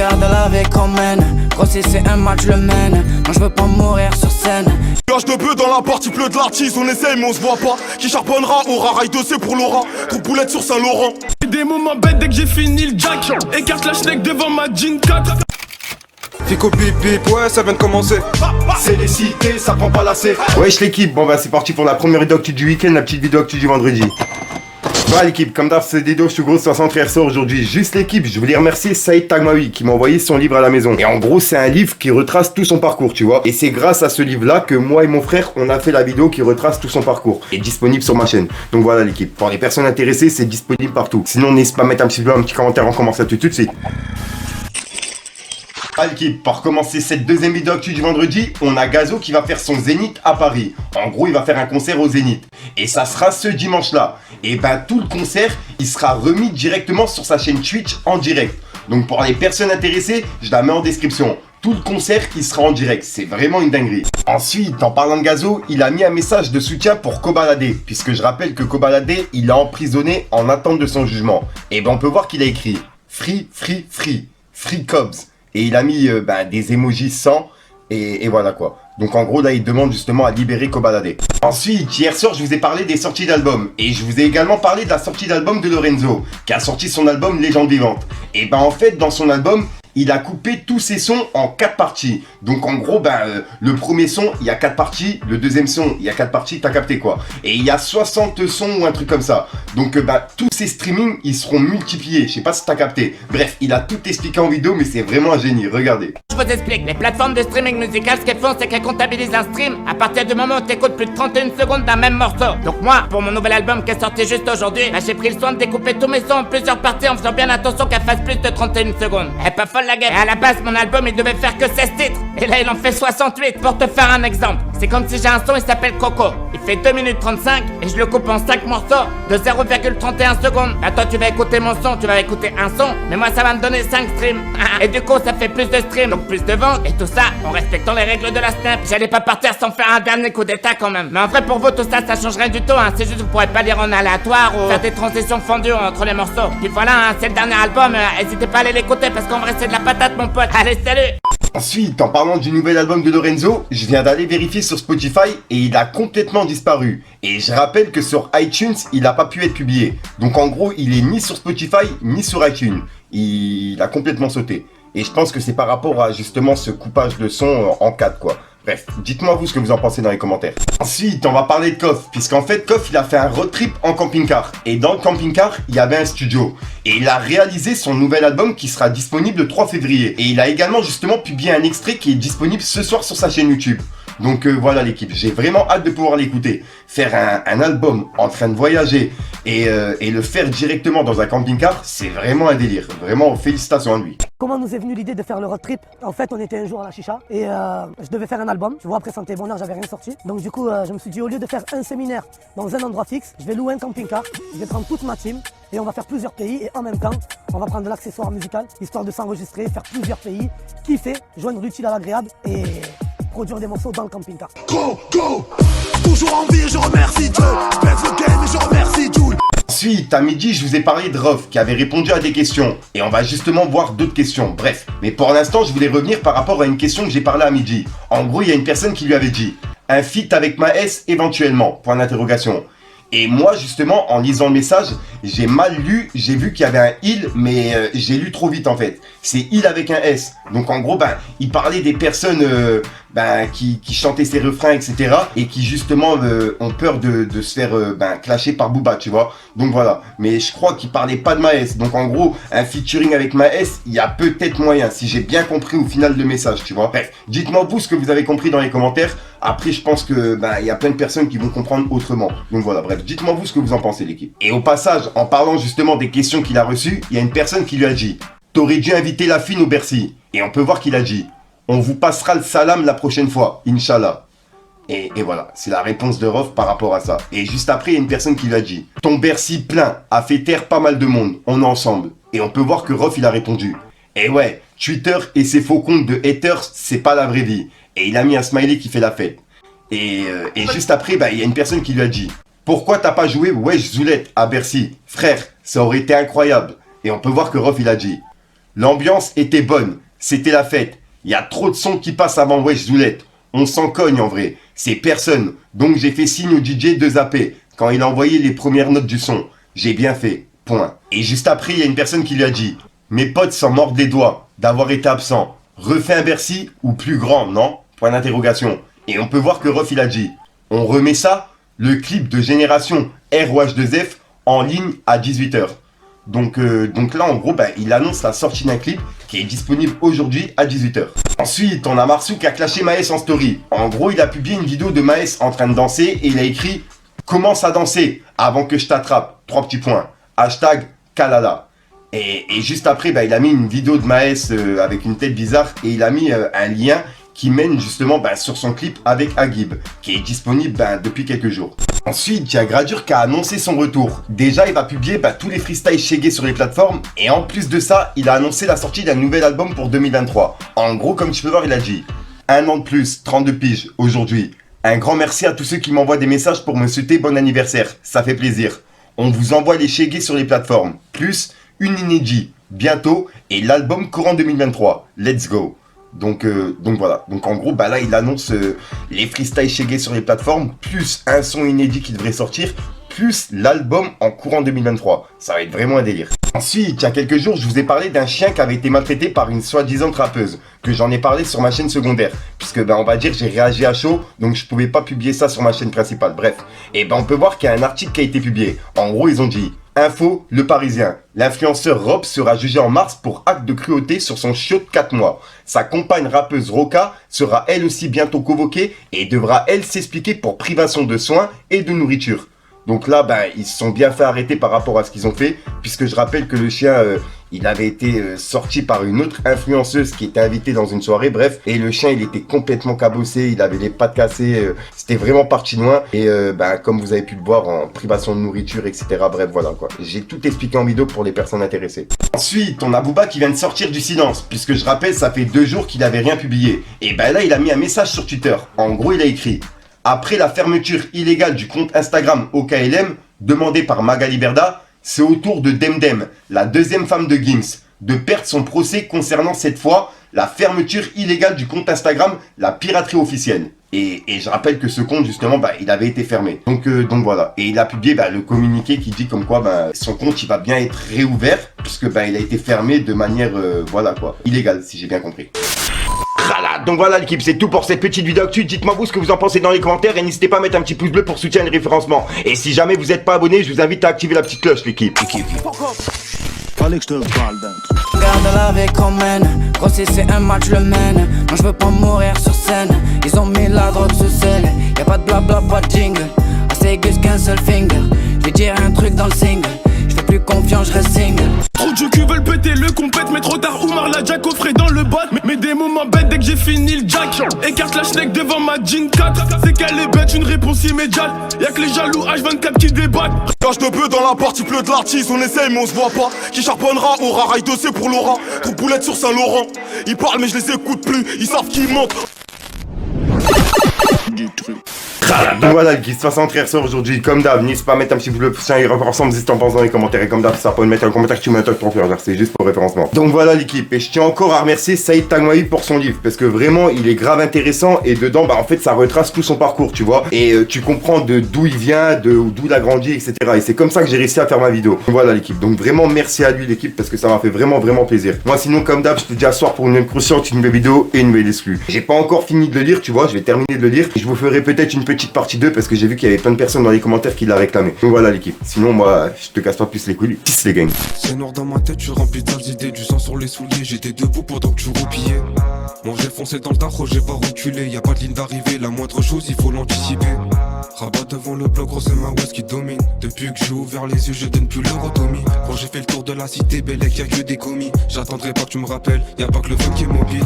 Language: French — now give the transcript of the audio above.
regarde la vie qu'on mène. Gros si c'est un match le mène. Non je veux pas mourir sur scène. Gage de bœuf dans la partie pleut de l'artiste. On essaye mais on se voit pas. Qui charbonnera aura rail de C pour Laura. Trop boulette sur Saint-Laurent. Des moments bêtes dès que j'ai fini le jack. Écarte la schneck devant ma jean 4. Fico pip pip, ouais ça vient de commencer. C'est les cités, ça prend pas la C. Wesh l'équipe, bon bah c'est parti pour la première vidéo actu du week-end, la petite vidéo actu du vendredi. Bon l'équipe, comme d'hab c'est Dido, je suis gros 60 ressort aujourd'hui. Juste l'équipe, je voulais remercier Saïd Tagmaoui qui m'a envoyé son livre à la maison. Et en gros c'est un livre qui retrace tout son parcours, tu vois. Et c'est grâce à ce livre là que moi et mon frère on a fait la vidéo qui retrace tout son parcours. Et disponible sur ma chaîne. Donc voilà l'équipe, pour les personnes intéressées c'est disponible partout. Sinon n'hésite pas à mettre un petit commentaire, on commence à tout de suite. L'équipe, pour commencer cette deuxième vidéo actu du vendredi, on a Gazo qui va faire son Zénith à Paris. En gros, il va faire un concert au Zénith. Et ça sera ce dimanche-là. Et ben tout le concert, il sera remis directement sur sa chaîne Twitch en direct. Donc pour les personnes intéressées, je la mets en description. Tout le concert, il sera en direct. C'est vraiment une dinguerie. Ensuite, en parlant de Gazo, il a mis un message de soutien pour Kobalade. Puisque je rappelle que Kobalade, il est emprisonné en attente de son jugement. Et ben on peut voir qu'il a écrit Free, free, free, free Cobs. Et il a mis des emojis sans, et voilà quoi. Donc en gros là il demande justement à libérer Kobalade. Ensuite, hier soir je vous ai parlé des sorties d'albums. Et je vous ai également parlé de la sortie d'album de Lorenzo, qui a sorti son album Légende Vivante. Et ben en fait dans son album, il a coupé tous ses sons en 4 parties. Donc en gros, le premier son, il y a 4 parties. Le deuxième son, il y a 4 parties, t'as capté quoi. Et il y a 60 sons ou un truc comme ça. Donc tous ces streamings, ils seront multipliés. Je sais pas si t'as capté. Bref, il a tout expliqué en vidéo, mais c'est vraiment un génie. Regardez. Je vous explique, les plateformes de streaming musical, ce qu'elles font, c'est qu'elles comptabilisent un stream à partir du moment où t'écoutes plus de 31 secondes d'un même morceau. Donc moi, pour mon nouvel album qui est sorti juste aujourd'hui, j'ai pris le soin de découper tous mes sons en plusieurs parties en faisant bien attention qu'elles fassent plus de 31 secondes. Elle est pas folle la gueule. Et à la base, mon album, il devait faire que 16 titres. Et là, il en fait 68. Pour te faire un exemple, c'est comme si j'ai un son, il s'appelle Coco. Il fait 2 minutes 35 et je le coupe en 5 morceaux de 0,31 secondes. Bah toi, tu vas écouter mon son, tu vas écouter un son, mais moi, ça va me donner 5 streams. Et du coup, ça fait plus de streams, donc plus de ventes. Et tout ça, en respectant les règles de la Snap. J'allais pas partir sans faire un dernier coup d'état quand même. Mais en vrai, pour vous, tout ça, ça change rien du tout. Hein. C'est juste que vous pourrez pas lire en aléatoire ou faire des transitions fondues entre les morceaux. Puis voilà, hein, c'est le dernier album. N'hésitez pas à aller l'écouter parce qu'en vrai, c'est de la patate, mon pote. Allez, salut! Ensuite, en parlant du nouvel album de Lorenzo, je viens d'aller vérifier sur Spotify et il a complètement disparu. Et je rappelle que sur iTunes, il n'a pas pu être publié. Donc en gros, il est ni sur Spotify, ni sur iTunes. Il a complètement sauté. Et je pense que c'est par rapport à justement ce coupage de son en 4 quoi. Bref, dites-moi vous ce que vous en pensez dans les commentaires. Ensuite, on va parler de Koff, puisqu'en fait, Koff, il a fait un road trip en camping-car. Et dans le camping-car, il y avait un studio. Et il a réalisé son nouvel album qui sera disponible le 3 février. Et il a également justement publié un extrait qui est disponible ce soir sur sa chaîne YouTube. Donc voilà l'équipe, j'ai vraiment hâte de pouvoir l'écouter. Faire un album en train de voyager et le faire directement dans un camping-car, c'est vraiment un délire. Vraiment, félicitations à lui. Comment nous est venue l'idée de faire le road trip? En fait, on était un jour à la chicha et je devais faire un album. Tu vois, après Santé et Bonheur, j'avais rien sorti. Donc du coup, je me suis dit, au lieu de faire un séminaire dans un endroit fixe, je vais louer un camping-car, je vais prendre toute ma team et on va faire plusieurs pays et en même temps, on va prendre de l'accessoire musical, histoire de s'enregistrer, faire plusieurs pays, kiffer, joindre l'utile à l'agréable et produire des morceaux dans le camping-car. Go, go. Toujours en vie, je remercie Dieu. Je baisse le game et je remercie Jules. Ensuite, à midi, je vous ai parlé de Rof qui avait répondu à des questions. Et on va justement voir d'autres questions. Bref, mais pour l'instant, je voulais revenir par rapport à une question que j'ai parlé à midi. En gros, il y a une personne qui lui avait dit un feat avec Maes éventuellement, point d'interrogation. Et moi, justement, en lisant le message, j'ai mal lu, j'ai vu qu'il y avait un il, mais j'ai lu trop vite en fait. C'est il avec un S. Donc en gros, il parlait des personnes qui chantaient ses refrains, etc. Et qui justement ont peur de se faire clasher par Booba, tu vois. Donc voilà. Mais je crois qu'il parlait pas de Maes. Donc en gros, un featuring avec Maes, il y a peut-être moyen, si j'ai bien compris au final le message, tu vois. Bref, dites-moi vous ce que vous avez compris dans les commentaires. Après, je pense que il y a plein de personnes qui vont comprendre autrement. Donc voilà, bref, dites-moi vous ce que vous en pensez l'équipe. Et au passage, en parlant justement des questions qu'il a reçues, il y a une personne qui lui a dit « T'aurais dû inviter la fine au Bercy ». Et on peut voir qu'il a dit « On vous passera le salam la prochaine fois, Inch'Allah ». Et voilà, c'est la réponse de Rof par rapport à ça. Et juste après, il y a une personne qui lui a dit « Ton Bercy plein a fait taire pas mal de monde, on est ensemble ». Et on peut voir que Rof, il a répondu « Eh ouais, Twitter et ses faux comptes de haters, c'est pas la vraie vie ». Et il a mis un smiley qui fait la fête. Et juste après, il y a une personne qui lui a dit « Pourquoi t'as pas joué Wesh Zoulette à Bercy? Frère, ça aurait été incroyable ». Et on peut voir que Rof, il a dit L'ambiance était bonne, c'était la fête. Il y a trop de sons qui passent avant Wesh Zoulette. On s'en cogne en vrai, c'est personne. Donc j'ai fait signe au DJ de zapper quand il a envoyé les premières notes du son. J'ai bien fait, point. Et juste après, il y a une personne qui lui a dit « Mes potes s'en mordent les doigts d'avoir été absent. Refais un Bercy ou plus grand, non ?» Point d'interrogation. Et on peut voir que Rof il a dit « On remet ça, le clip de Génération ROH2F en ligne à 18h. » Donc là, en gros, il annonce la sortie d'un clip qui est disponible aujourd'hui à 18h. Ensuite, on a Marsou qui a clashé Maes en story. En gros, il a publié une vidéo de Maes en train de danser et il a écrit « Commence à danser avant que je t'attrape ». 3 petits points. Hashtag Kalala. Et juste après, il a mis une vidéo de Maes avec une tête bizarre et il a mis un lien qui mène justement sur son clip avec Agib, qui est disponible depuis quelques jours. Ensuite, il y a Gradure qui a annoncé son retour. Déjà, il va publier tous les freestyles Shege sur les plateformes. Et en plus de ça, il a annoncé la sortie d'un nouvel album pour 2023. En gros, comme tu peux voir, il a dit « 1 an de plus, 32 piges, aujourd'hui. Un grand merci à tous ceux qui m'envoient des messages pour me souhaiter bon anniversaire. Ça fait plaisir. On vous envoie les Shege sur les plateformes. Plus une inédit, bientôt, et l'album courant 2023. Let's go !» Donc voilà, donc en gros là il annonce les freestyles Shege sur les plateformes, plus un son inédit qui devrait sortir, plus l'album en courant 2023. Ça va être vraiment un délire. Ensuite, il y a quelques jours, je vous ai parlé d'un chien qui avait été maltraité par une soi-disant rappeuse, que j'en ai parlé sur ma chaîne secondaire, puisque on va dire j'ai réagi à chaud, donc je pouvais pas publier ça sur ma chaîne principale. Bref, et on peut voir qu'il y a un article qui a été publié. En gros, ils ont dit info, Le Parisien. L'influenceur Rob sera jugé en mars pour acte de cruauté sur son chiot de 4 mois. Sa compagne rappeuse Roka sera elle aussi bientôt convoquée et devra elle s'expliquer pour privation de soins et de nourriture. Donc là, ils se sont bien fait arrêter par rapport à ce qu'ils ont fait, puisque je rappelle que le chien, il avait été sorti par une autre influenceuse qui était invitée dans une soirée, bref, et le chien, il était complètement cabossé, il avait les pattes cassées, c'était vraiment parti loin, et comme vous avez pu le voir, en privation de nourriture, etc., bref, voilà quoi. J'ai tout expliqué en vidéo pour les personnes intéressées. Ensuite, on a Booba qui vient de sortir du silence, puisque je rappelle, ça fait 2 jours qu'il avait rien publié. Et là, il a mis un message sur Twitter. En gros, il a écrit: après la fermeture illégale du compte Instagram OKLM, demandé par Magali Berda, c'est au tour de Demdem, la deuxième femme de Gims, de perdre son procès concernant cette fois la fermeture illégale du compte Instagram, la piraterie officielle. Et je rappelle que ce compte, justement, il avait été fermé. Donc voilà. Et il a publié le communiqué qui dit comme quoi son compte, il va bien être réouvert, puisque il a été fermé de manière, illégale, si j'ai bien compris. Voilà, donc voilà l'équipe, c'est tout pour cette petite vidéo actu. Dites-moi vous ce que vous en pensez dans les commentaires et n'hésitez pas à mettre un petit pouce bleu pour soutenir le référencement. Et si jamais vous n'êtes pas abonné, je vous invite à activer la petite cloche l'équipe. Fallait que je te parle d'un truc. Regarde la vie qu'on mène, gros si c'est un match le mène. Non je veux pas mourir sur scène, ils ont mis la drogue sous sel. Y'a pas de blabla, pas de jingle, assez gus qu'un seul finger. Je vais dire un truc dans le single, je fais plus confiance, je reste single. Trop de jeux qui veulent péter le compète, mais trop tard, Oumar l'a déjà coffré dans le bot. Mais des moments bêtes dès que j'ai fini le jack. Écarte la schneck devant ma jean 4. C'est qu'elle est bête, une réponse immédiate. Y'a que les jaloux H24 qui débattent. Cache de peu dans la partie pleut de l'artiste, on essaye mais on se voit pas. Qui charbonnera, aura rail dossier pour Laura. Trop de boulettes sur Saint-Laurent. Ils parlent mais je les écoute plus, ils savent qu'ils mentent. Du truc. Donc voilà, le guide 63 sort aujourd'hui, comme d'hab. N'hésitez pas à mettre un petit pouce bleu pour ça et ensemble, n'hésitez pas à penser dans les commentaires. Et comme d'hab, ça peut mettre un commentaire qui me ton frère, c'est juste pour référencement. Donc voilà l'équipe, et je tiens encore à remercier Saïd Tagmaoui pour son livre, parce que vraiment il est grave intéressant et dedans, en fait, ça retrace tout son parcours, tu vois. Et tu comprends d'où il vient, d'où il a grandi, etc. Et c'est comme ça que j'ai réussi à faire ma vidéo. Donc voilà l'équipe, donc vraiment merci à lui l'équipe, parce que ça m'a fait vraiment plaisir. Moi sinon, comme d'hab, je te dis à soir pour une nouvelle croissante, une nouvelle vidéo et une nouvelle exclue. J'ai pas encore fini de le lire, tu vois, je vais terminer de le lire. Et je vous ferai peut-être une petite partie 2 parce que j'ai vu qu'il y avait plein de personnes dans les commentaires qui l'a réclamé. Donc voilà l'équipe. Sinon moi je te casse pas plus les couilles. Peace les gangs. C'est noir dans ma tête, je suis rempli de sales idées, du sang sur les souliers. J'étais debout pendant que tu roupillais. Moi j'ai foncé dans le tarot, j'ai pas reculé. Y'a pas de ligne d'arrivée, la moindre chose il faut l'anticiper. Rabat devant le bloc, gros c'est ma West qui domine. Depuis que j'ai ouvert les yeux, je donne plus l'eurotomie. Quand j'ai fait le tour de la cité, Bellec y'a que des commis. J'attendrai pas que tu me rappelles, y'a pas que le fun qui est mobile.